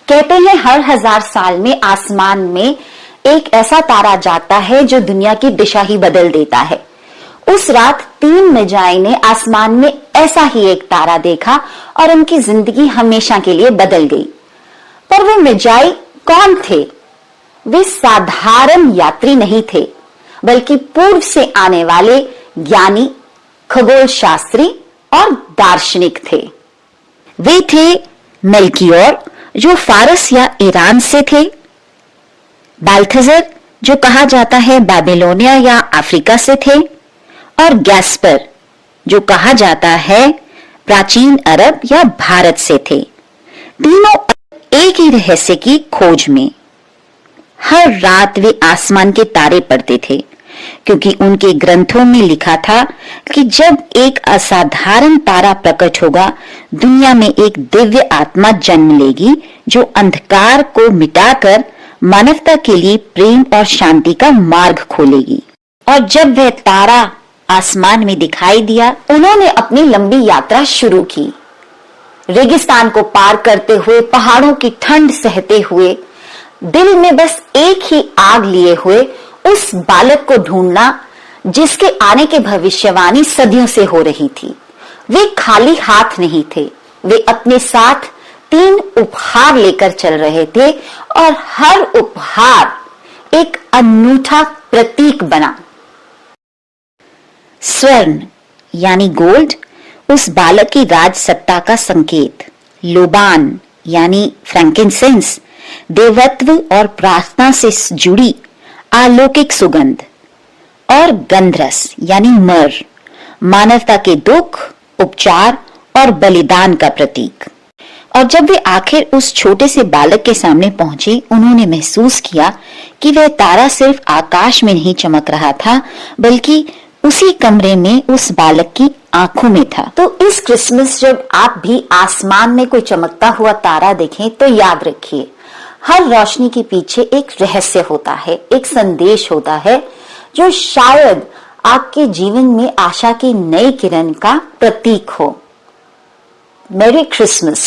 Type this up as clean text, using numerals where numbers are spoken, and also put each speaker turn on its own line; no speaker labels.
कहते हैं हर 1000 साल में आसमान में एक ऐसा तारा जाता है जो दुनिया की दिशा ही बदल देता है। उस रात 3 मिर्जाई ने आसमान में ऐसा ही एक तारा देखा और उनकी जिंदगी हमेशा के लिए बदल गई। पर वे मिर्जाई कौन थे? वे साधारण यात्री नहीं थे, बल्कि पूर्व से आने वाले ज्ञानी, खगोल शास्त्री और दार्शनिक थे। वे थे मेल्कियोर, जो फारस या ईरान से थे, बाल्थजर, जो कहा जाता है बेबीलोनिया या अफ्रीका से थे, और गैस्पर, जो कहा जाता है प्राचीन अरब या भारत से थे। तीनों एक ही रहस्य की खोज में। हर रात वे आसमान के तारे पढ़ते थे, क्योंकि उनके ग्रंथों में लिखा था कि जब एक असाधारण तारा प्रकट होगा, दुनिया में एक दिव्य आत्मा जन्म लेगी जो अंधकार को मिटाकर मानवता के लिए प्रेम और शांति का मार्ग खोलेगी। और जब वह तारा आसमान में दिखाई दिया, उन्होंने अपनी लंबी यात्रा शुरू की। रेगिस्तान को पार करते हुए, पहाड़ों की ठंड सहते हुए, दिल में बस एक ही आग लिए हुए उस बालक को ढूंढना जिसके आने की भविष्यवाणी सदियों से हो रही थी। वे खाली हाथ नहीं थे, वे अपने साथ 3 उपहार लेकर चल रहे थे और हर उपहार एक अनूठा प्रतीक बना। स्वर्ण यानी गोल्ड उस बालक की राज सत्ता का संकेत, लोबान यानी फ्रैंकिनसेंस देवत्व और प्रार्थना से जुड़ी अलौकिक सुगंध, और गंधरस यानी मर मानवता के दुख, उपचार और बलिदान का प्रतीक। और जब वे आखिर उस छोटे से बालक के सामने पहुंचे, उन्होंने महसूस किया कि वह तारा सिर्फ आकाश में नहीं चमक रहा था, बल्कि उसी कमरे में उस बालक की आंखों में था। तो इस क्रिसमस जब आप भी आसमान में कोई चमकता हुआ तारा देखें, तो याद रखिए, हर रोशनी के पीछे एक रहस्य होता है, एक संदेश होता है जो शायद आपके जीवन में आशा की नई किरण का प्रतीक हो। मेरी क्रिसमस।